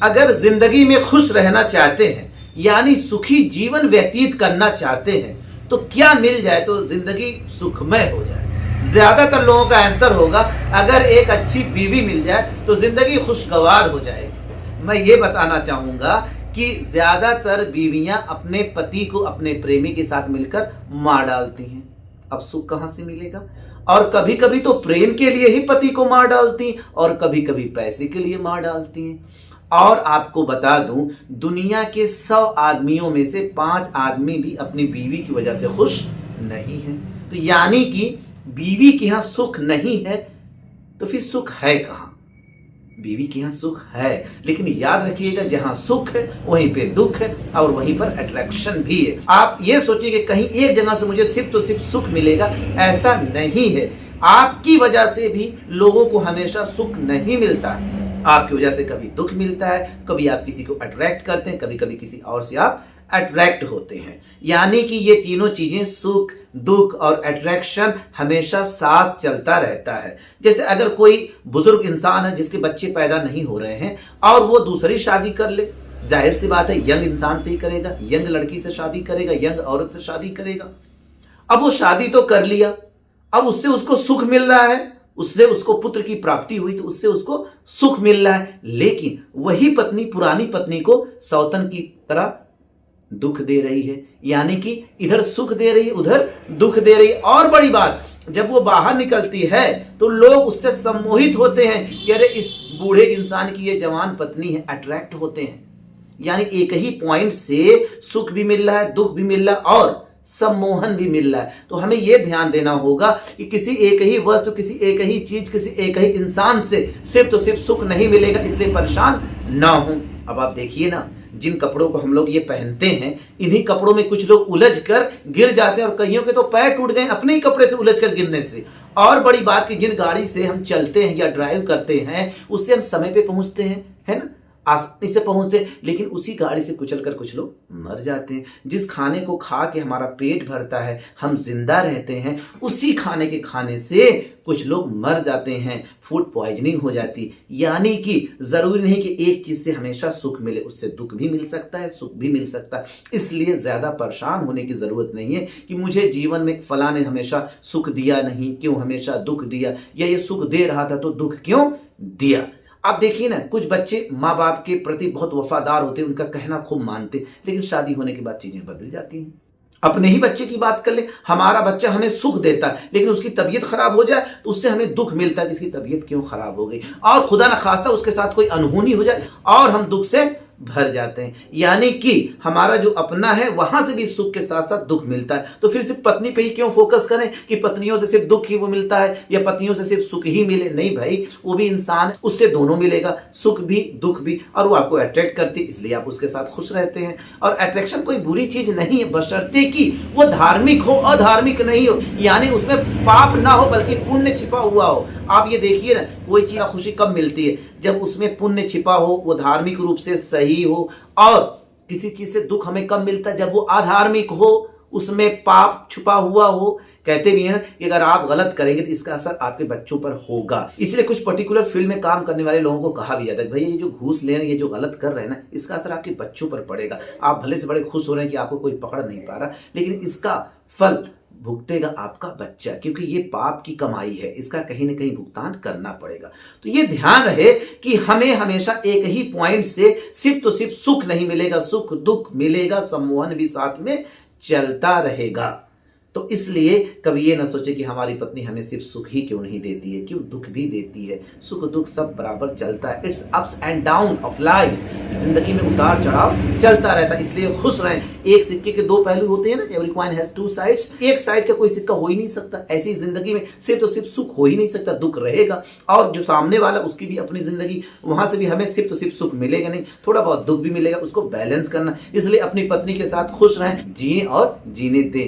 अगर जिंदगी में खुश रहना चाहते हैं, यानी सुखी जीवन व्यतीत करना चाहते हैं, तो क्या मिल जाए तो जिंदगी सुखमय हो जाए? ज्यादातर लोगों का आंसर होगा अगर एक अच्छी बीवी मिल जाए तो जिंदगी खुशगवार हो जाएगी। मैं ये बताना चाहूंगा कि ज्यादातर बीवियां अपने पति को अपने प्रेमी के साथ मिलकर मार डालती हैं। अब सुख कहां से मिलेगा? और कभी कभी तो प्रेम के लिए ही पति को मार डालती हैं और कभी कभी पैसे के लिए मार डालती हैं। और आपको बता दूं, दुनिया के 100 आदमियों में से 5 आदमी भी अपनी बीवी की वजह से खुश नहीं है। तो यानी कि बीवी के यहां सुख नहीं है तो फिर सुख है कहां? बीवी के यहां सुख है, लेकिन याद रखिएगा जहां सुख है वहीं पे दुख है और वहीं पर अट्रैक्शन भी है। आप ये सोचिए कि कहीं एक जगह से मुझे सिर्फ तो सिर्फ सुख मिलेगा, ऐसा नहीं है। आपकी वजह से भी लोगों को हमेशा सुख नहीं मिलता। आपकी वजह से कभी दुख मिलता है, कभी आप किसी को अट्रैक्ट करते हैं, कभी कभी किसी और से आप अट्रैक्ट होते हैं। यानी कि ये तीनों चीजें, सुख, दुख और अट्रैक्शन, हमेशा साथ चलता रहता है। जैसे अगर कोई बुजुर्ग इंसान है जिसके बच्चे पैदा नहीं हो रहे हैं और वो दूसरी शादी कर ले, जाहिर सी बात है यंग इंसान से ही करेगा, यंग लड़की से शादी करेगा, यंग औरत से शादी करेगा। अब वो शादी तो कर लिया, अब उससे उसको सुख मिल रहा है, उससे उसको पुत्र की प्राप्ति हुई तो उससे उसको सुख मिल रहा है। लेकिन वही पत्नी पुरानी पत्नी को सौतन की तरह दुख दे रही है, यानी कि इधर सुख दे रही है, उधर दुख दे रही है। और बड़ी बात, जब वो बाहर निकलती है तो लोग उससे सम्मोहित होते हैं कि अरे इस बूढ़े इंसान की ये जवान पत्नी है, अट्रैक्ट होते हैं। यानी एक ही पॉइंट से सुख भी मिल रहा है, दुख भी मिल रहा है और सम्मोहन भी मिल रहा है। तो हमें यह ध्यान देना होगा कि किसी एक ही वस्तु, किसी एक ही चीज, किसी एक ही इंसान से सिर्फ तो सिर्फ सुख नहीं मिलेगा, इसलिए परेशान ना हो। अब आप देखिए ना, जिन कपड़ों को हम लोग ये पहनते हैं, इन्हीं कपड़ों में कुछ लोग उलझ कर गिर जाते हैं और कईयों के तो पैर टूट गए अपने ही कपड़े से उलझ कर गिरने से। और बड़ी बात कि जिन गाड़ी से हम चलते हैं या ड्राइव करते हैं उससे हम समय पे पहुंचते हैं, है ना, आसानी से पहुंचते हैं, लेकिन उसी गाड़ी से कुचलकर कुछ लोग मर जाते हैं। जिस खाने को खा के हमारा पेट भरता है, हम जिंदा रहते हैं, उसी खाने के खाने से कुछ लोग मर जाते हैं, फूड पॉइजनिंग हो जाती। यानी कि जरूरी नहीं कि एक चीज से हमेशा सुख मिले, उससे दुख भी मिल सकता है, सुख भी मिल सकता है। इसलिए ज्यादा परेशान होने की जरूरत नहीं है कि मुझे जीवन में फलां ने हमेशा सुख दिया नहीं, क्यों हमेशा दुख दिया, या ये सुख दे रहा था तो दुख क्यों दिया। आप देखिए ना, कुछ बच्चे माँ बाप के प्रति बहुत वफादार होते हैं, उनका कहना खूब मानते, लेकिन शादी होने के बाद चीजें बदल जाती हैं। अपने ही बच्चे की बात कर ले, हमारा बच्चा हमें सुख देता है लेकिन उसकी तबीयत खराब हो जाए तो उससे हमें दुख मिलता है कि इसकी तबीयत क्यों खराब हो गई, और खुदा न खास्ता उसके साथ कोई अनहोनी हो जाए और हम दुख से भर जाते हैं। यानी कि हमारा जो अपना है वहां से भी सुख के साथ साथ दुख मिलता है। तो फिर सिर्फ पत्नी पे ही क्यों फोकस करें कि पत्नियों से सिर्फ दुख ही वो मिलता है या पत्नियों से सिर्फ सुख ही मिले? नहीं भाई, वो भी इंसान है, उससे दोनों मिलेगा, सुख भी दुख भी, और वो आपको अट्रैक्ट करती है, इसलिए आप उसके साथ खुश रहते हैं। और अट्रैक्शन कोई बुरी चीज नहीं है, बशर्ते कि वो धार्मिक हो, अधार्मिक नहीं हो, यानी उसमें पाप ना हो बल्कि पुण्य छिपा हुआ हो। आप ये देखिए ना, कोई चीज खुशी कब मिलती है? जब उसमें पुण्य छिपा हो, वो धार्मिक रूप से सही हो। और किसी चीज से दुख हमें कब मिलता है? जब वो अधार्मिक हो, उसमें पाप छुपा हुआ हो। कहते भी हैं कि अगर आप गलत करेंगे तो इसका असर आपके बच्चों पर होगा। इसलिए कुछ पर्टिकुलर फील्ड में काम करने वाले लोगों को कहा भी जाता है, भाई ये जो घूस ले रहे हैं, ये जो गलत कर रहे हैं ना, इसका असर आपके बच्चों पर पड़ेगा। आप भले से बड़े खुश हो रहे हैं कि आपको कोई पकड़ नहीं पा रहा, लेकिन इसका फल भुगतेगा आपका बच्चा, क्योंकि ये पाप की कमाई है, इसका कहीं ना कहीं भुगतान करना पड़ेगा। तो ये ध्यान रहे कि हमें हमेशा एक ही पॉइंट से सिर्फ तो सिर्फ सुख नहीं मिलेगा, सुख दुख मिलेगा, सम्मोहन भी साथ में चलता रहेगा। तो इसलिए कभी ये ना सोचे कि हमारी पत्नी हमें सिर्फ सुख ही क्यों नहीं देती है, क्यों दुख भी देती है। सुख दुख सब बराबर चलता है, it's ups and down of life. जिंदगी में उतार चढ़ाव चलता रहता है, इसलिए खुश रहें। एक सिक्के के दो पहलू होते हैं ना, every coin has two sides. एक साइड का कोई सिक्का हो ही नहीं सकता। ऐसी जिंदगी में सिर्फ तो सिर्फ सुख हो ही नहीं सकता, दुख रहेगा। और जो सामने वाला उसकी भी अपनी जिंदगी, वहां से भी हमें सिर्फ तो सिर्फ सुख मिलेगा नहीं, थोड़ा बहुत दुख भी मिलेगा, उसको बैलेंस करना। इसलिए अपनी पत्नी के साथ खुश रहें, जिए और जीने दें।